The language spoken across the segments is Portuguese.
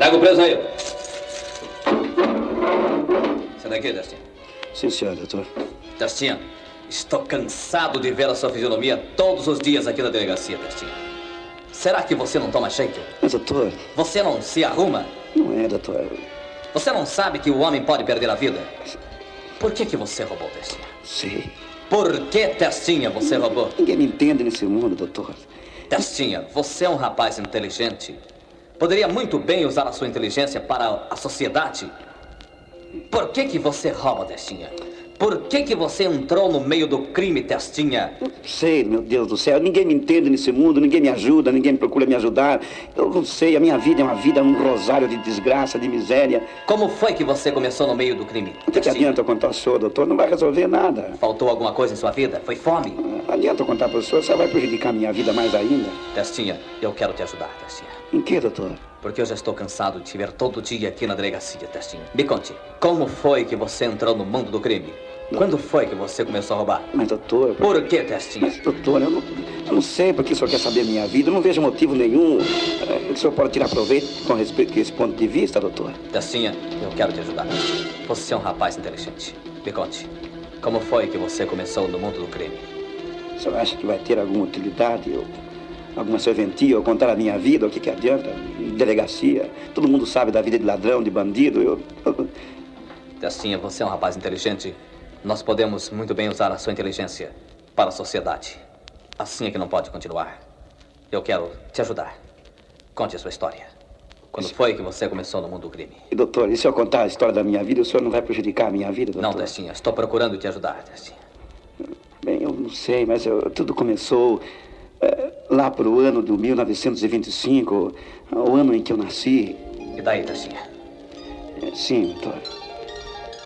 Pega o preso aí. Sai daqui, Testinha. Sim, senhor, doutor. Testinha, estou cansado de ver a sua fisionomia todos os dias aqui na delegacia, Testinha. Será que você não toma jeito? Mas, doutor... Você não se arruma? Não é, doutor. Você não sabe que o homem pode perder a vida? Por que você roubou, Testinha? Sei. Por que, Testinha, você roubou? Ninguém me entende nesse mundo, doutor. Testinha, você é um rapaz inteligente. Poderia muito bem usar a sua inteligência para a sociedade. Por que você rouba, Testinha? Por que você entrou no meio do crime, Testinha? Não sei, meu Deus do céu. Ninguém me entende nesse mundo, ninguém me ajuda, ninguém procura me ajudar. Eu não sei, a minha vida é uma vida, um rosário de desgraça, de miséria. Como foi que você começou no meio do crime, O que adianta eu contar ao senhor, doutor? Não vai resolver nada. Faltou alguma coisa em sua vida? Foi fome? Adianta eu contar para o senhor, só vai prejudicar a minha vida mais ainda. Testinha, eu quero te ajudar, Testinha. Em que, doutor? Porque eu já estou cansado de te ver todo dia aqui na delegacia, Testinha. Me conte, como foi que você entrou no mundo do crime? Quando foi que você começou a roubar? Mas, doutor... Por que, Testinha? Mas, doutor, eu não sei porque o senhor quer saber minha vida. Eu não vejo motivo nenhum. O senhor pode tirar proveito com respeito a esse ponto de vista, doutor? Testinha, eu quero te ajudar. Você é um rapaz inteligente. Me conte, como foi que você começou no mundo do crime? O senhor acha que vai ter alguma utilidade, ou alguma serventia, ou contar a minha vida? O que adianta? Delegacia. Todo mundo sabe da vida de ladrão, de bandido. Testinha, você é um rapaz inteligente. Nós podemos muito bem usar a sua inteligência para a sociedade. Assim é que não pode continuar. Eu quero te ajudar. Conte a sua história. Quando foi que você começou no mundo do crime? E, doutor, e se eu contar a história da minha vida, o senhor não vai prejudicar a minha vida, doutor? Não, Testinha. Estou procurando te ajudar, Testinha. Bem, eu não sei, mas tudo começou lá para o ano de 1925, o ano em que eu nasci. E daí, Testinha? Sim, doutor.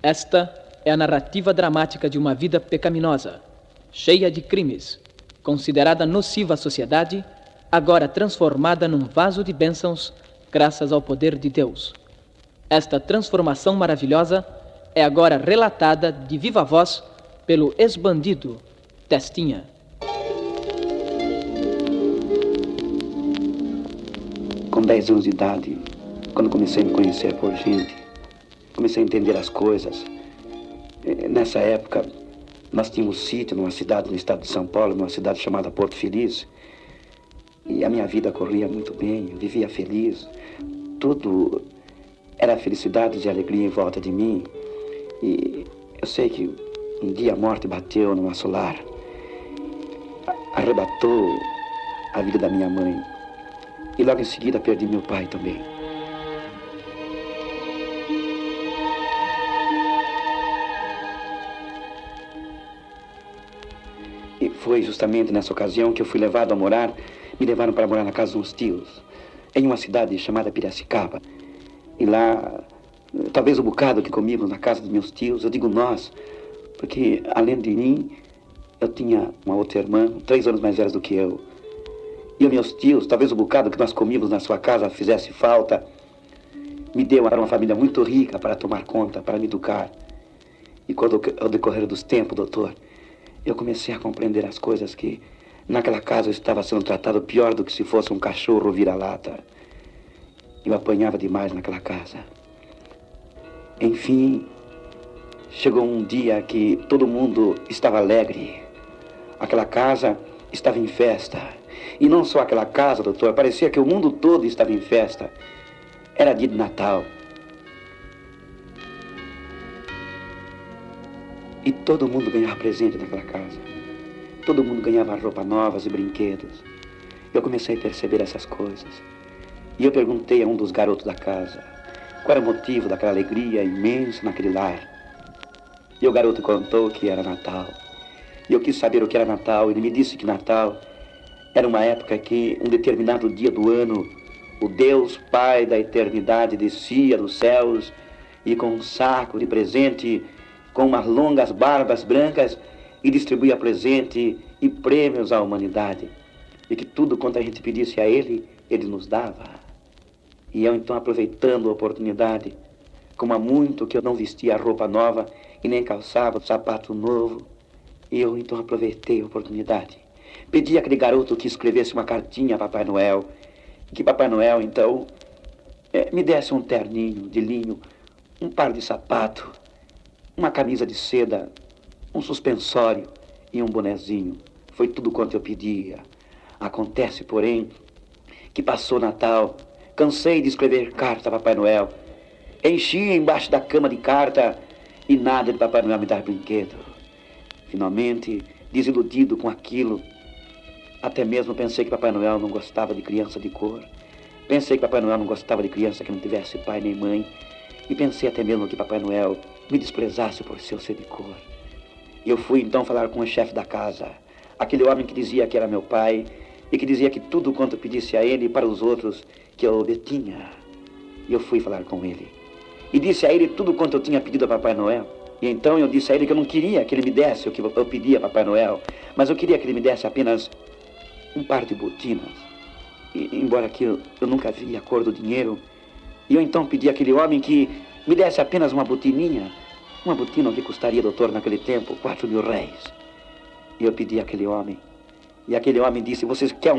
Esta é a narrativa dramática de uma vida pecaminosa, cheia de crimes, considerada nociva à sociedade, agora transformada num vaso de bênçãos graças ao poder de Deus. Esta transformação maravilhosa é agora relatada de viva voz pelo ex-bandido Testinha. Com 10 anos de idade, quando comecei a me conhecer por gente, comecei a entender as coisas. Nessa época, nós tínhamos um sítio numa cidade no estado de São Paulo, numa cidade chamada Porto Feliz. E a minha vida corria muito bem, eu vivia feliz. Tudo era felicidade e alegria em volta de mim. E eu sei que um dia a morte bateu no nosso lar, arrebatou a vida da minha mãe. E logo em seguida perdi meu pai também. E foi justamente nessa ocasião que eu fui levado a morar, me levaram para morar na casa de uns tios, em uma cidade chamada Piracicaba. E lá, talvez o bocado que comíamos na casa dos meus tios, eu digo nós, porque além de mim, eu tinha uma outra irmã, 3 anos mais velha do que eu. E os meus tios, talvez o bocado que nós comíamos na sua casa fizesse falta, me deu para uma família muito rica para tomar conta, para me educar. E quando, ao decorrer dos tempos, doutor, eu comecei a compreender as coisas que naquela casa eu estava sendo tratado pior do que se fosse um cachorro vira-lata. Eu apanhava demais naquela casa. Enfim, chegou um dia que todo mundo estava alegre. Aquela casa estava em festa. E não só aquela casa, doutor, parecia que o mundo todo estava em festa. Era dia de Natal. E todo mundo ganhava presente naquela casa. Todo mundo ganhava roupas novas e brinquedos. Eu comecei a perceber essas coisas. E eu perguntei a um dos garotos da casa qual era o motivo daquela alegria imensa naquele lar. E o garoto contou que era Natal. E eu quis saber o que era Natal. Ele me disse que Natal era uma época que, um determinado dia do ano, o Deus Pai da eternidade descia dos céus e com um saco de presente, com umas longas barbas brancas, e distribuía presente e prêmios à humanidade. E que tudo quanto a gente pedisse a ele, ele nos dava. E eu então, aproveitando a oportunidade, como há muito que eu não vestia roupa nova e nem calçava sapato novo, eu então aproveitei a oportunidade. Pedi àquele garoto que escrevesse uma cartinha a Papai Noel, e que Papai Noel então me desse um terninho de linho, um par de sapato, uma camisa de seda, um suspensório e um bonezinho. Foi tudo quanto eu pedia. Acontece, porém, que passou o Natal, cansei de escrever carta a Papai Noel, enchi embaixo da cama de carta e nada de Papai Noel me dar brinquedo. Finalmente, desiludido com aquilo, até mesmo pensei que Papai Noel não gostava de criança de cor. Pensei que Papai Noel não gostava de criança que não tivesse pai nem mãe. E pensei até mesmo que Papai Noel me desprezasse por ser de cor. E eu fui então falar com o chefe da casa, aquele homem que dizia que era meu pai e que dizia que tudo quanto eu pedisse a ele e para os outros que eu obtinha. E eu fui falar com ele. E disse a ele tudo quanto eu tinha pedido a Papai Noel. E então eu disse a ele que eu não queria que ele me desse o que eu pedia a Papai Noel, mas eu queria que ele me desse apenas um par de botinas. E, embora que eu nunca vi a cor do dinheiro, e eu então pedi àquele homem que me desse apenas uma botininha, uma botina que custaria, doutor, naquele tempo, 4.000 réis. E eu pedi àquele homem, e aquele homem disse, você quer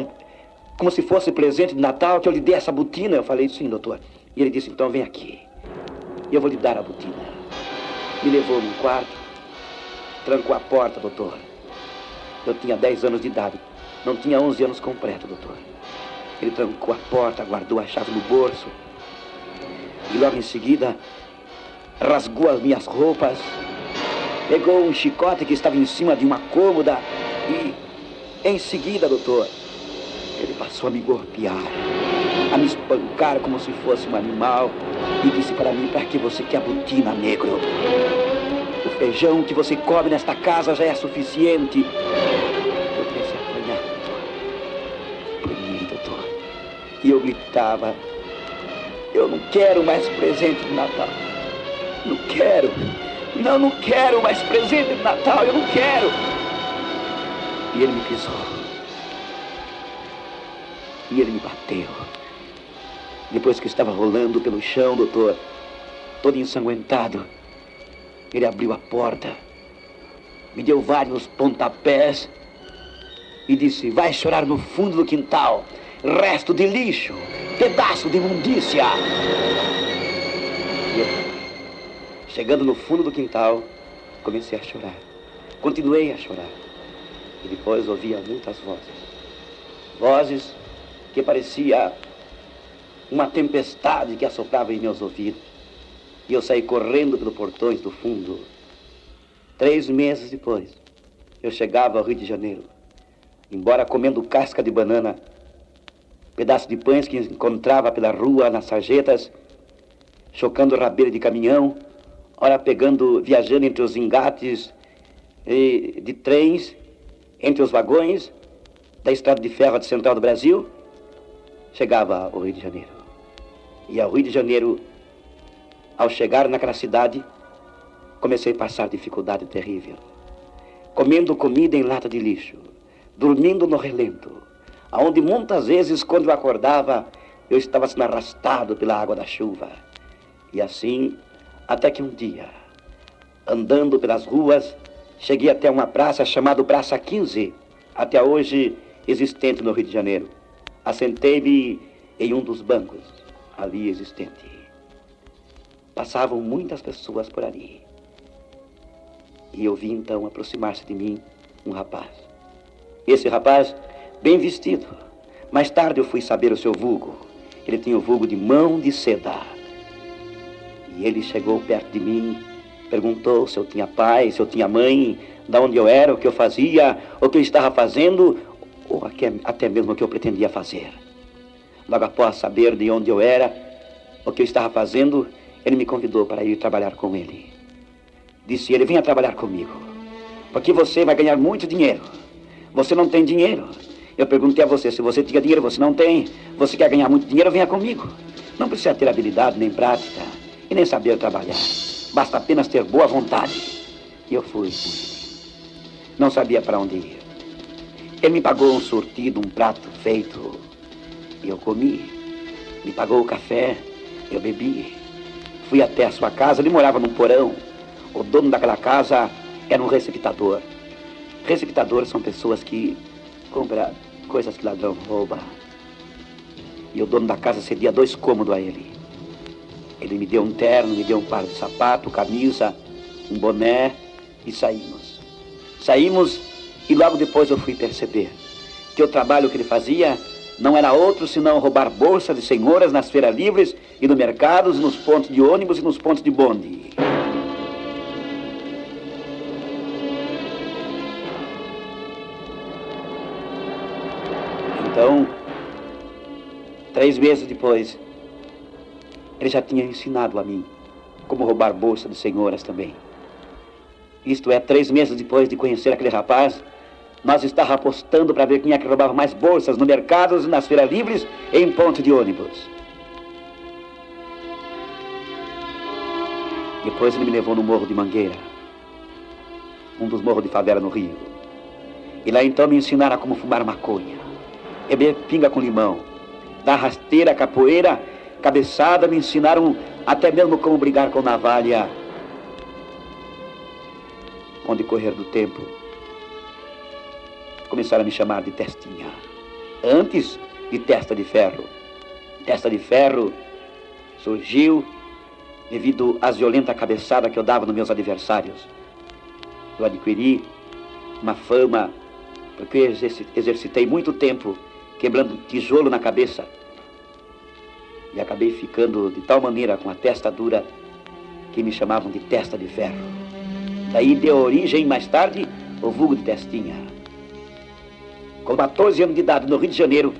como se fosse presente de Natal, que eu lhe dê essa botina? Eu falei, sim, doutor. E ele disse, então vem aqui, e eu vou lhe dar a botina. Me levou num quarto, trancou a porta, doutor. Eu tinha 10 anos de idade, não tinha 11 anos completo, doutor. Ele trancou a porta, guardou a chave no bolso. E logo em seguida, rasgou as minhas roupas, pegou um chicote que estava em cima de uma cômoda e, em seguida, doutor, ele passou a me golpear, a me espancar como se fosse um animal e disse para mim, para que você quer a botina, negro? O feijão que você come nesta casa já é suficiente. Eu comecei a apanhar, doutor. Apanhei, doutor. E eu gritava, eu não quero mais presente de Natal. Não quero. Não quero mais presente de Natal, eu não quero. E ele me pisou. E ele me bateu. Depois que estava rolando pelo chão, doutor, todo ensanguentado, ele abriu a porta, me deu vários pontapés e disse, vai chorar no fundo do quintal, resto de lixo, pedaço de imundícia. E eu, chegando no fundo do quintal, comecei a chorar. Continuei a chorar. E depois ouvia muitas vozes. Vozes que parecia uma tempestade que assoprava em meus ouvidos. E eu saí correndo pelos portões do fundo. 3 meses depois, eu chegava ao Rio de Janeiro. Embora comendo casca de banana, pedaço de pães que encontrava pela rua, nas sarjetas, chocando rabeira de caminhão, ora viajando entre os engates de trens, entre os vagões da estrada de ferro de Central do Brasil, chegava ao Rio de Janeiro. E ao Rio de Janeiro, ao chegar naquela cidade, comecei a passar dificuldade terrível. Comendo comida em lata de lixo, dormindo no relento, aonde muitas vezes, quando eu acordava, eu estava sendo arrastado pela água da chuva. E assim, até que um dia, andando pelas ruas, cheguei até uma praça chamada Praça 15, até hoje existente no Rio de Janeiro. Assentei-me em um dos bancos ali existente. Passavam muitas pessoas por ali. E eu vi então aproximar-se de mim um rapaz. Esse rapaz, bem vestido. Mais tarde eu fui saber o seu vulgo. Ele tinha o vulgo de mão de seda. E ele chegou perto de mim, perguntou se eu tinha pai, se eu tinha mãe, de onde eu era, o que eu fazia, o que eu estava fazendo, ou até mesmo o que eu pretendia fazer. Logo após saber de onde eu era, o que eu estava fazendo, ele me convidou para ir trabalhar com ele. Disse ele, venha trabalhar comigo, porque você vai ganhar muito dinheiro. Você não tem dinheiro. Eu perguntei a você, se você tinha dinheiro, você não tem. Você quer ganhar muito dinheiro, venha comigo. Não precisa ter habilidade nem prática, e nem saber trabalhar. Basta apenas ter boa vontade. E eu fui. Não sabia para onde ir. Ele me pagou um surtido, um prato feito, e eu comi. Me pagou o café, eu bebi. Fui até a sua casa, ele morava num porão. O dono daquela casa era um receptador. Receptadores são pessoas que compram coisas que ladrão rouba. E o dono da casa cedia 2 cômodos a ele. Ele me deu um terno, me deu um par de sapato, camisa, um boné e saímos. Saímos e logo depois eu fui perceber que o trabalho que ele fazia não era outro senão roubar bolsas de senhoras nas feiras livres e no mercados, nos pontos de ônibus e nos pontos de bonde. Então, 3 meses depois, ele já tinha ensinado a mim como roubar bolsa de senhoras também. Isto é, 3 meses depois de conhecer aquele rapaz, nós estávamos apostando para ver quem é que roubava mais bolsas no mercados, nas feiras livres e em pontos de ônibus. Depois ele me levou no Morro de Mangueira, um dos morros de favela no Rio. E lá então me ensinaram como fumar maconha, beber pinga com limão, dar rasteira, capoeira, cabeçada, me ensinaram até mesmo como brigar com navalha. Com o decorrer do tempo, começaram a me chamar de Testinha. Antes de Testa de Ferro. Testa de Ferro surgiu devido às violentas cabeçadas que eu dava nos meus adversários. Eu adquiri uma fama porque eu exercitei muito tempo quebrando tijolo na cabeça. E acabei ficando de tal maneira com a testa dura que me chamavam de Testa de Ferro. Daí deu origem, mais tarde, o vulgo de Testinha. Com 14 anos de idade, no Rio de Janeiro,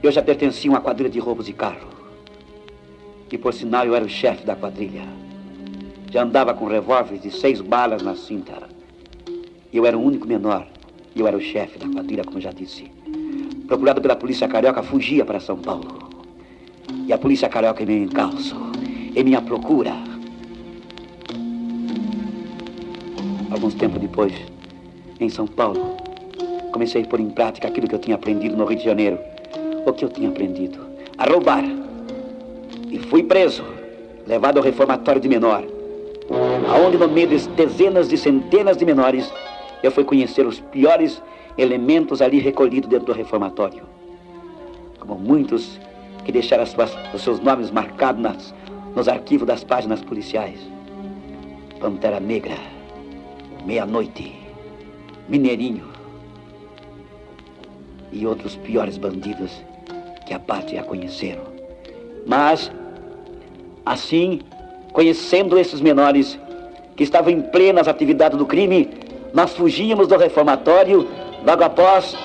eu já pertencia a uma quadrilha de roubos de carro. E, por sinal, eu era o chefe da quadrilha. Já andava com revólveres de 6 balas na cinta. Eu era o único menor. E eu era o chefe da quadrilha, como já disse. Procurado pela polícia carioca, fugia para São Paulo. E a polícia carioca em meu encalço, em minha procura. Alguns tempos depois, em São Paulo, comecei a pôr em prática aquilo que eu tinha aprendido no Rio de Janeiro. O que eu tinha aprendido? A roubar. E fui preso, levado ao reformatório de menor, aonde no meio de dezenas de centenas de menores, eu fui conhecer os piores elementos ali recolhidos dentro do reformatório. Como muitos que deixaram os seus nomes marcados nos arquivos das páginas policiais. Pantera Negra, Meia-Noite, Mineirinho e outros piores bandidos que a pátria conheceram. Mas, assim, conhecendo esses menores que estavam em plenas atividades do crime, nós fugíamos do reformatório logo após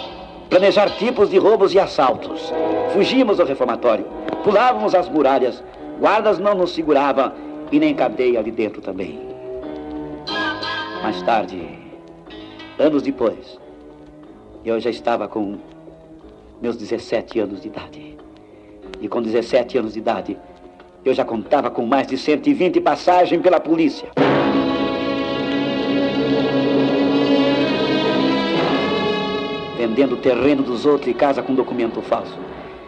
planejar tipos de roubos e assaltos. Fugíamos do reformatório, pulávamos as muralhas, guardas não nos seguravam e nem cadeia ali dentro também. Mais tarde, anos depois, eu já estava com meus 17 anos de idade. E com 17 anos de idade, eu já contava com mais de 120 passagens pela polícia. Vendendo o terreno dos outros e casa com documento falso.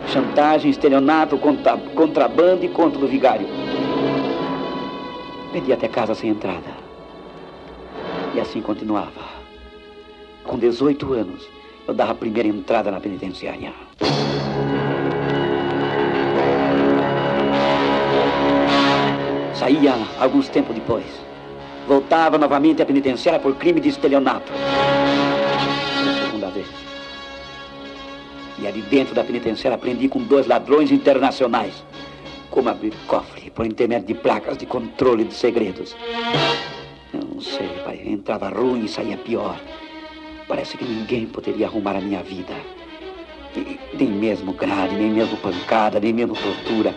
Chantagem, estelionato, contrabando e contra do vigário. Vendi até casa sem entrada. E assim continuava. Com 18 anos, eu dava a primeira entrada na penitenciária. Saía alguns tempos depois. Voltava novamente à penitenciária por crime de estelionato. Segunda vez. E ali dentro da penitenciária aprendi com 2 ladrões internacionais como abrir cofre por intermédio de placas de controle de segredos. Eu não sei, pai. Entrava ruim e saía pior. Parece que ninguém poderia arrumar a minha vida. E nem mesmo grade, nem mesmo pancada, nem mesmo tortura.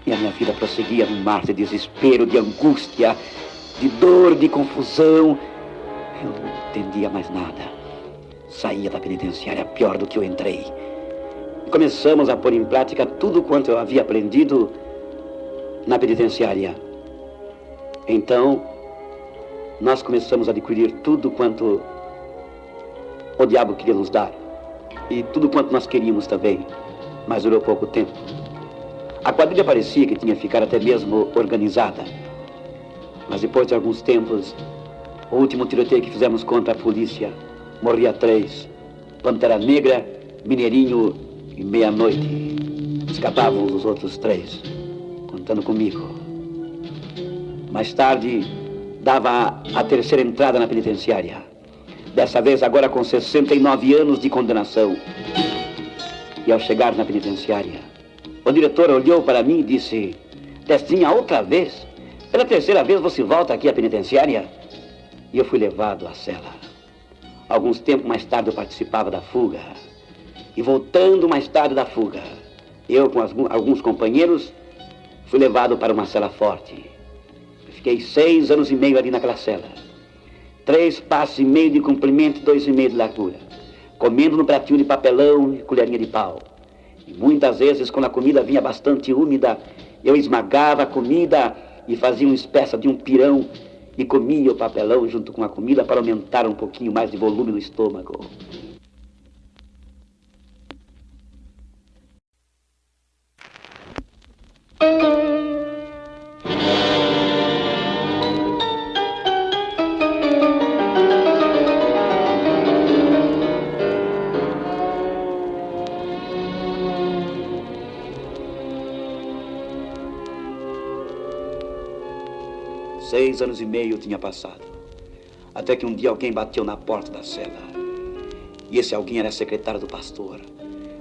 E a minha vida prosseguia num mar de desespero, de angústia, de dor, de confusão. Eu não entendia mais nada. Saía da penitenciária pior do que eu entrei. E começamos a pôr em prática tudo quanto eu havia aprendido na penitenciária. Então, nós começamos a adquirir tudo quanto o diabo queria nos dar. E tudo quanto nós queríamos também. Mas durou pouco tempo. A quadrilha parecia que tinha ficado até mesmo organizada. Mas depois de alguns tempos, o último tiroteio que fizemos contra a polícia, morria 3. Pantera Negra, Mineirinho e Meia-Noite. Escapavam os outros 3. Com contando comigo. Mais tarde, dava a terceira entrada na penitenciária. Dessa vez, agora com 69 anos de condenação. E ao chegar na penitenciária, o diretor olhou para mim e disse: Destinha, outra vez? Pela terceira vez você volta aqui à penitenciária? E eu fui levado à cela. Alguns tempos mais tarde eu participava da fuga. E voltando mais tarde da fuga, eu com alguns companheiros fui levado para uma cela forte. Fiquei 6 anos e meio ali naquela cela. 3 passos e meio de comprimento e 2,5 de largura. Comendo no pratinho de papelão e colherinha de pau. E muitas vezes, quando a comida vinha bastante úmida, eu esmagava a comida e fazia uma espécie de um pirão e comia o papelão junto com a comida para aumentar um pouquinho mais de volume no estômago. Seis anos e meio eu tinha passado, até que um dia alguém bateu na porta da cela. E esse alguém era secretário do pastor.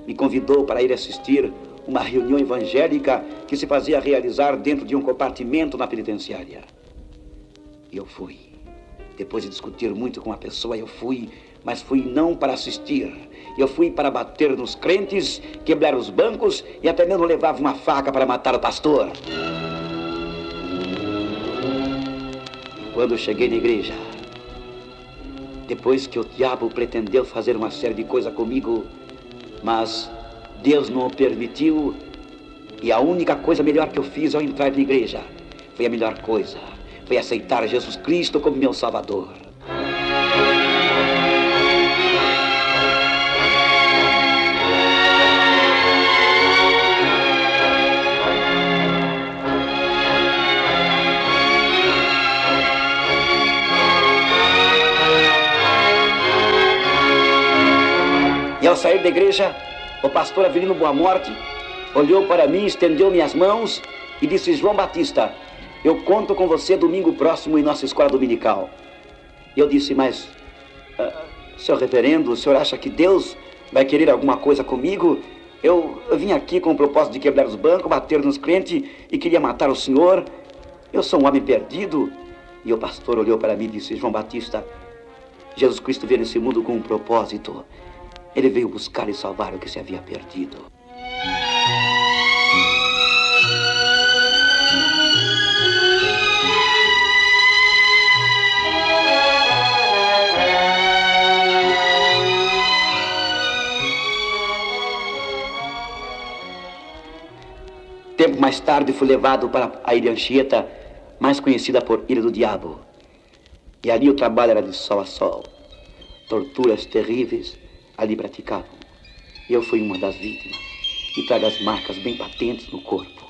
Me convidou para ir assistir uma reunião evangélica que se fazia realizar dentro de um compartimento na penitenciária. E eu fui. Depois de discutir muito com a pessoa, eu fui, mas fui não para assistir. Eu fui para bater nos crentes, quebrar os bancos e até mesmo levava uma faca para matar o pastor. Quando eu cheguei na igreja, depois que o diabo pretendeu fazer uma série de coisas comigo, mas Deus não o permitiu, e a única coisa melhor que eu fiz ao entrar na igreja foi a melhor coisa, foi aceitar Jesus Cristo como meu Salvador. E ao sair da igreja, o pastor Avelino Boa Morte olhou para mim, estendeu-me as mãos e disse: João Batista, eu conto com você domingo próximo em nossa escola dominical. Eu disse: mas, senhor reverendo, o senhor acha que Deus vai querer alguma coisa comigo? Eu vim aqui com o propósito de quebrar os bancos, bater nos crentes e queria matar o senhor. Eu sou um homem perdido. E o pastor olhou para mim e disse: João Batista, Jesus Cristo veio nesse mundo com um propósito. Ele veio buscar e salvar o que se havia perdido. Tempo mais tarde fui levado para a Ilha Anchieta, mais conhecida por Ilha do Diabo. E ali o trabalho era de sol a sol. Torturas terríveis ali praticavam. Eu fui uma das vítimas e trago as marcas bem patentes no corpo.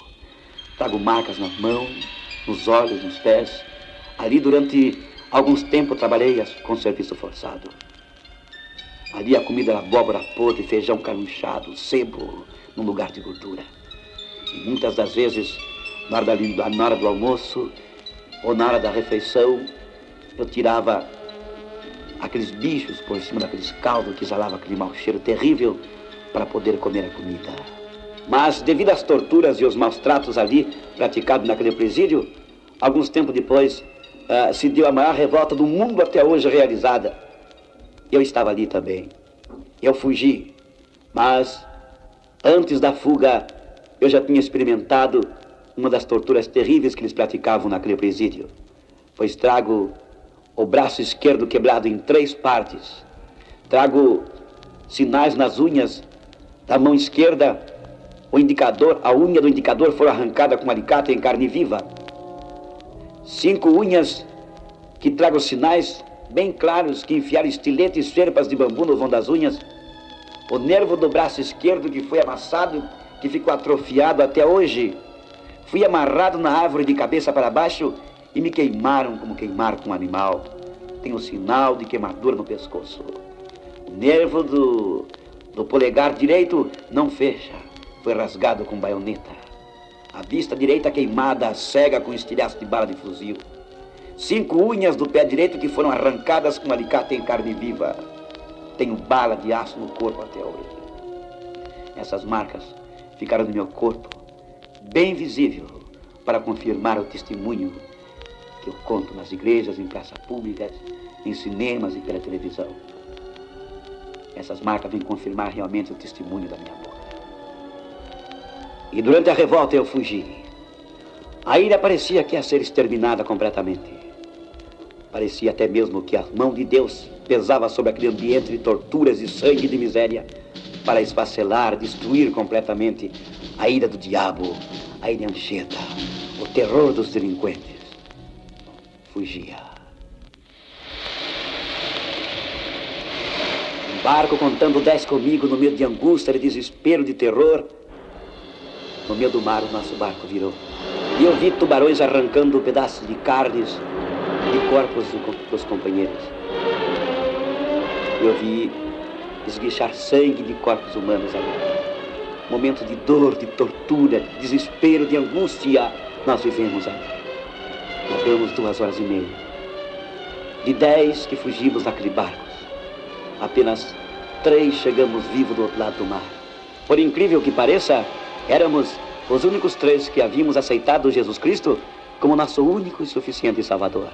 Trago marcas nas mãos, nos olhos, nos pés. Ali durante alguns tempos trabalhei com serviço forçado. Ali a comida era abóbora podre, feijão carunchado, sebo, num lugar de gordura. E muitas das vezes, na hora do almoço ou na hora da refeição, eu tirava aqueles bichos por cima daqueles caldos que exalavam aquele mau cheiro terrível para poder comer a comida. Mas devido às torturas e os maus tratos ali praticados naquele presídio, alguns tempos depois se deu a maior revolta do mundo até hoje realizada. Eu estava ali também. Eu fugi, mas antes da fuga eu já tinha experimentado uma das torturas terríveis que eles praticavam naquele presídio. Pois trago o braço esquerdo quebrado em 3 partes. Trago sinais nas unhas da mão esquerda. A unha do indicador foi arrancada com um alicate em carne viva. 5 unhas que trago sinais bem claros que enfiaram estiletes e serpas de bambu no vão das unhas. O nervo do braço esquerdo que foi amassado, que ficou atrofiado até hoje. Fui amarrado na árvore de cabeça para baixo e me queimaram como queimar com um animal. Tenho sinal de queimadura no pescoço. O nervo do polegar direito não fecha. Foi rasgado com baioneta. A vista direita queimada, cega com estilhaço de bala de fuzil. 5 unhas do pé direito que foram arrancadas com alicate em carne viva. Tenho bala de aço no corpo até hoje. Essas marcas ficaram no meu corpo, bem visível, para confirmar o testemunho que eu conto nas igrejas, em praças públicas, em cinemas e pela televisão. Essas marcas vêm confirmar realmente o testemunho da minha boca. E durante a revolta eu fugi. A ilha parecia que ia ser exterminada completamente. Parecia até mesmo que a mão de Deus pesava sobre aquele ambiente de torturas e sangue e de miséria para esfacelar, destruir completamente a ilha do diabo, a ilha Anchieta, o terror dos delinquentes. Fugia. Um barco contando 10 comigo no meio de angústia, de desespero, de terror. No meio do mar o nosso barco virou. E eu vi tubarões arrancando pedaços de carnes e corpos dos companheiros. Eu vi esguichar sangue de corpos humanos ali. Momento de dor, de tortura, de desespero, de angústia, nós vivemos ali. Morremos 2 horas e meia. De 10 que fugimos naquele barco, apenas 3 chegamos vivos do outro lado do mar. Por incrível que pareça, éramos os únicos 3 que havíamos aceitado Jesus Cristo como nosso único e suficiente Salvador.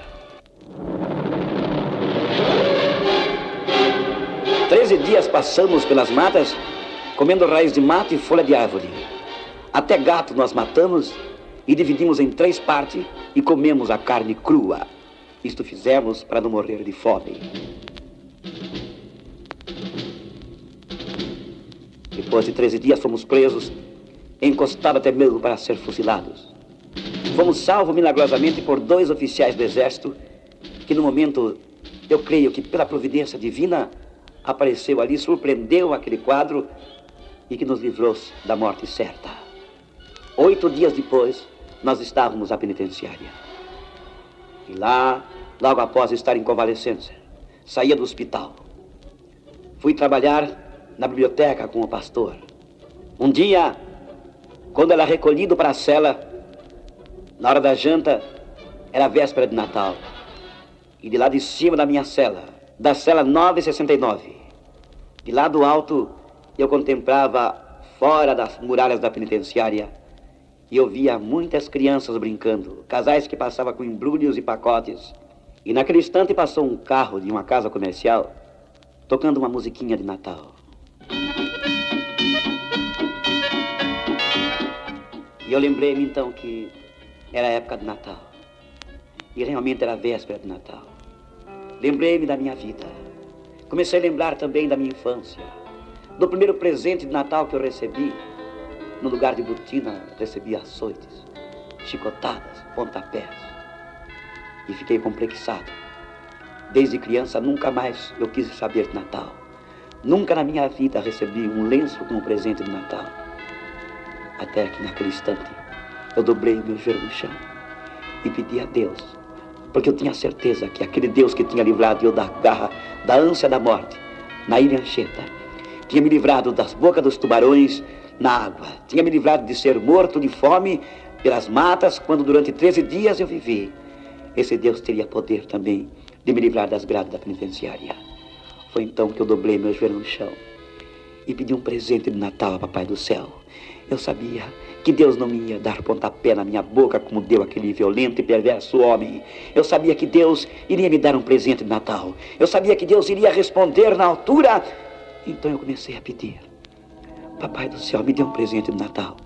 13 dias passamos pelas matas, comendo raiz de mato e folha de árvore. Até gato nós matamos e dividimos em 3 partes e comemos a carne crua. Isto fizemos para não morrer de fome. Depois de 13 dias fomos presos, encostados até mesmo para ser fuzilados. Fomos salvos milagrosamente por 2 oficiais do exército, que no momento, eu creio que pela providência divina, apareceu ali, surpreendeu aquele quadro e que nos livrou da morte certa. 8 dias depois, nós estávamos na penitenciária. E lá, logo após estar em convalescência, saía do hospital. Fui trabalhar na biblioteca com o pastor. Um dia, quando era recolhido para a cela, na hora da janta, era véspera de Natal. E de lá de cima da minha cela, da cela 969, de lá do alto, eu contemplava fora das muralhas da penitenciária e eu via muitas crianças brincando, casais que passavam com embrulhos e pacotes. E naquele instante passou um carro de uma casa comercial tocando uma musiquinha de Natal. E eu lembrei-me então que era a época de Natal. E realmente era a véspera de Natal. Lembrei-me da minha vida. Comecei a lembrar também da minha infância. Do primeiro presente de Natal que eu recebi. No lugar de botina, recebi açoites, chicotadas, pontapés. E fiquei complexado. Desde criança, nunca mais eu quis saber de Natal. Nunca na minha vida recebi um lenço como presente de Natal. Até que naquele instante, eu dobrei meu joelho no chão e pedi a Deus, porque eu tinha certeza que aquele Deus que tinha livrado eu da garra, da ânsia da morte, na ilha Anchieta, tinha me livrado das bocas dos tubarões na água, tinha me livrado de ser morto de fome pelas matas, quando durante 13 dias eu vivi. Esse Deus teria poder também de me livrar das grades da penitenciária. Foi então que eu dobrei meu joelho no chão e pedi um presente de Natal a Papai do Céu. Eu sabia que Deus não me ia dar pontapé na minha boca como deu aquele violento e perverso homem. Eu sabia que Deus iria me dar um presente de Natal. Eu sabia que Deus iria responder na altura. Então eu comecei a pedir: Papai do Céu, me dê um presente de Natal.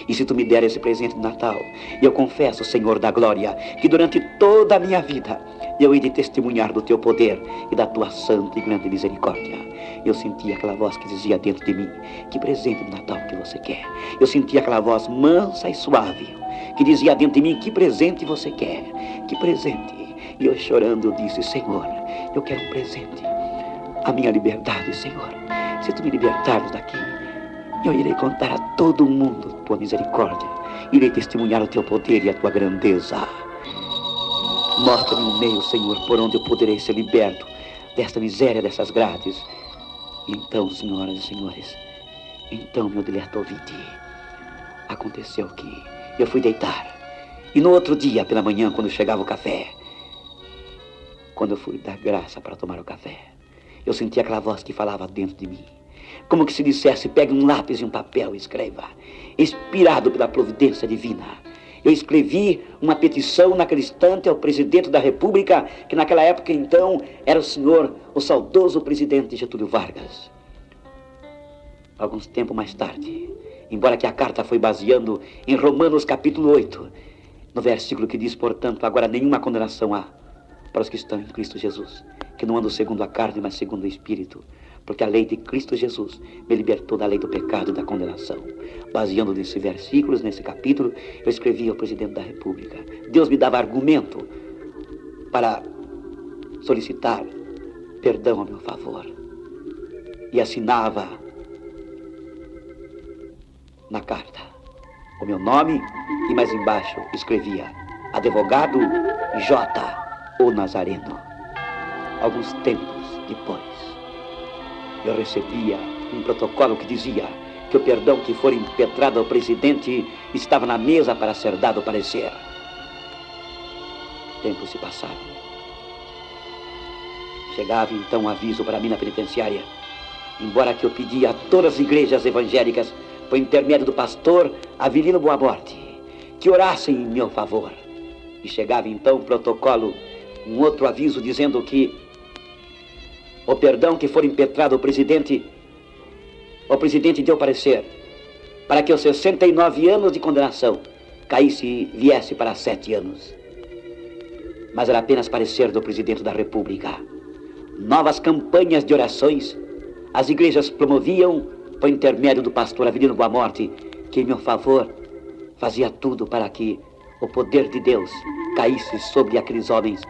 E se tu me der esse presente de Natal, eu confesso, Senhor da glória, que durante toda a minha vida eu hei de testemunhar do teu poder e da tua santa e grande misericórdia. Eu sentia aquela voz que dizia dentro de mim: que presente de Natal que você quer? Eu sentia aquela voz mansa e suave que dizia dentro de mim: que presente você quer? Que presente? E eu chorando, eu disse: Senhor, eu quero um presente. A minha liberdade, Senhor. Se tu me libertares daqui, eu irei contar a todo mundo tua misericórdia. Irei testemunhar o teu poder e a tua grandeza. Mostra-me um meio, Senhor, por onde eu poderei ser liberto desta miséria, dessas grades. E então, senhoras e senhores, então, meu dileto ouvinte, aconteceu que Eu fui deitar. E no outro dia, pela manhã, quando chegava o café, quando eu fui dar graça para tomar o café, eu senti aquela voz que falava dentro de mim. Como que se dissesse, pegue um lápis e um papel e escreva. Inspirado pela providência divina, eu escrevi uma petição naquele instante ao presidente da República, que naquela época então era o saudoso presidente Getúlio Vargas. Alguns tempos mais tarde, embora que a carta foi baseando em Romanos capítulo 8, no versículo que diz, portanto, agora nenhuma condenação há para os que estão em Cristo Jesus, que não andam segundo a carne, mas segundo o Espírito, porque a lei de Cristo Jesus me libertou da lei do pecado e da condenação. Baseando nesses versículos, nesse capítulo, eu escrevi ao presidente da República. Deus me dava argumento para solicitar perdão a meu favor. E assinava na carta o meu nome e mais embaixo escrevia advogado J. O Nazareno. Alguns tempos depois, eu recebia um protocolo que dizia que o perdão que for impetrado ao presidente estava na mesa para ser dado parecer. Tempos se passaram. Chegava então um aviso para mim na penitenciária, embora que eu pedia a todas as igrejas evangélicas, por intermédio do pastor Avelino Boa Morte, que orassem em meu favor. E chegava então um protocolo, um outro aviso dizendo que o perdão que for impetrado ao presidente, o presidente deu parecer para que os 69 anos de condenação caísse e viesse para 7 anos. Mas era apenas parecer do presidente da República. Novas campanhas de orações as igrejas promoviam por intermédio do pastor Avelino Boa Morte, que em meu favor fazia tudo para que o poder de Deus caísse sobre aqueles homens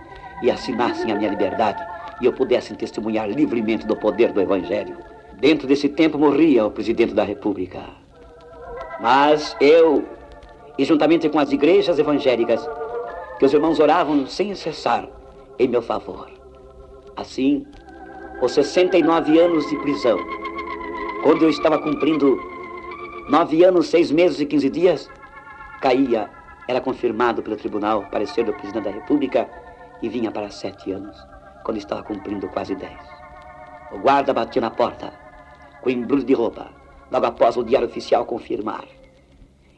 e assinassem a minha liberdade e eu pudesse testemunhar livremente do poder do Evangelho. Dentro desse tempo morria o presidente da República. Mas eu, e juntamente com as igrejas evangélicas, que os irmãos oravam sem cessar em meu favor. Assim, os 69 anos de prisão, quando eu estava cumprindo 9 anos, 6 meses e 15 dias, caía, era confirmado pelo tribunal, parecer do presidente da República, e vinha para 7 anos, quando estava cumprindo quase 10. O guarda batia na porta, com embrulho de roupa, logo após o diário oficial confirmar.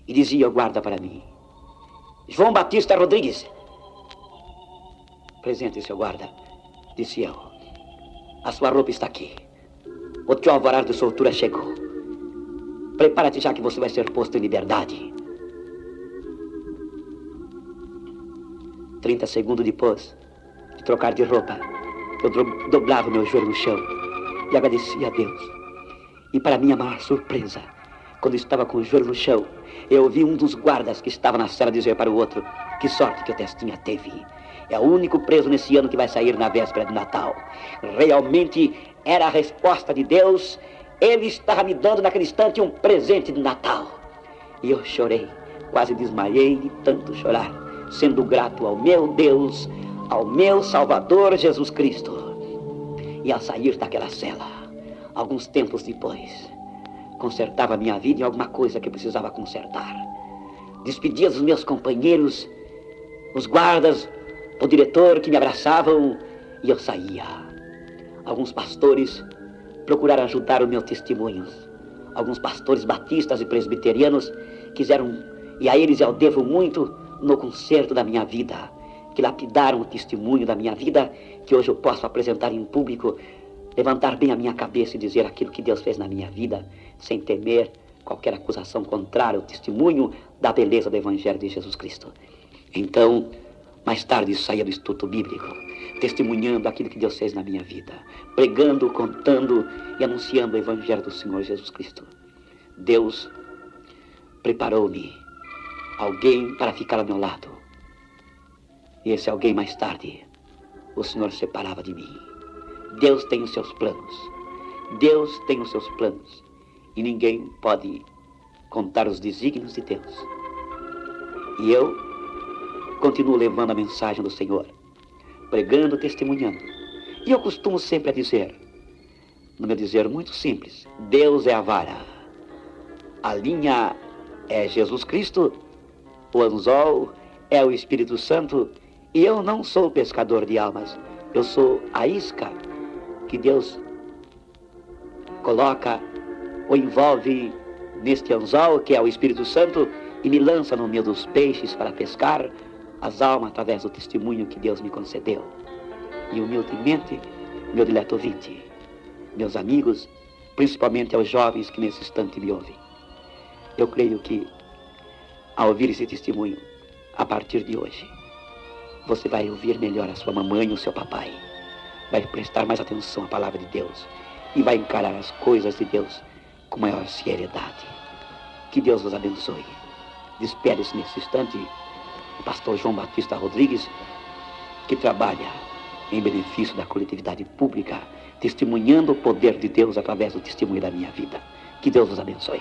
E dizia o guarda para mim: João Batista Rodrigues. Presente, seu guarda, disse eu. A sua roupa está aqui. O teu alvará de soltura chegou. Prepara-te já que você vai ser posto em liberdade. 30 segundos depois de trocar de roupa, eu dobrava meu joelho no chão e agradecia a Deus. E para minha maior surpresa, quando estava com o joelho no chão, eu ouvi um dos guardas que estava na cela dizer para o outro: que sorte que o Testinha teve. É o único preso nesse ano que vai sair na véspera de Natal. Realmente era a resposta de Deus. Ele estava me dando naquele instante um presente de Natal. E eu chorei, quase desmaiei de tanto chorar, sendo grato ao meu Deus, ao meu Salvador Jesus Cristo. E ao sair daquela cela, alguns tempos depois, consertava a minha vida em alguma coisa que precisava consertar. Despedia dos meus companheiros, os guardas, o diretor que me abraçavam, e eu saía. Alguns pastores procuraram ajudar o meu testemunho. Alguns pastores batistas e presbiterianos quiseram, e a eles eu devo muito, no conserto da minha vida, que lapidaram o testemunho da minha vida, que hoje eu posso apresentar em público, levantar bem a minha cabeça e dizer aquilo que Deus fez na minha vida, sem temer qualquer acusação contrária ao testemunho da beleza do Evangelho de Jesus Cristo. Então, mais tarde saía do Instituto Bíblico, testemunhando aquilo que Deus fez na minha vida, pregando, contando e anunciando o Evangelho do Senhor Jesus Cristo. Deus preparou-me alguém para ficar ao meu lado. E esse alguém, mais tarde, o Senhor separava de mim. Deus tem os seus planos. Deus tem os seus planos. E ninguém pode contar os desígnios de Deus. E eu continuo levando a mensagem do Senhor, pregando, testemunhando. E eu costumo sempre a dizer, no meu dizer muito simples: Deus é a vara, a linha é Jesus Cristo O anzol é o Espírito Santo e eu não sou pescador de almas. Eu sou a isca que Deus coloca ou envolve neste anzol, que é o Espírito Santo, e me lança no meio dos peixes para pescar as almas através do testemunho que Deus me concedeu. E humildemente, meu dileto ouvinte, meus amigos, principalmente aos jovens que nesse instante me ouvem, eu creio que, ao ouvir esse testemunho, a partir de hoje, você vai ouvir melhor a sua mamãe e o seu papai, vai prestar mais atenção à palavra de Deus e vai encarar as coisas de Deus com maior seriedade. Que Deus vos abençoe. Despede-se nesse instante o pastor João Batista Rodrigues, que trabalha em benefício da coletividade pública, testemunhando o poder de Deus através do testemunho da minha vida. Que Deus vos abençoe.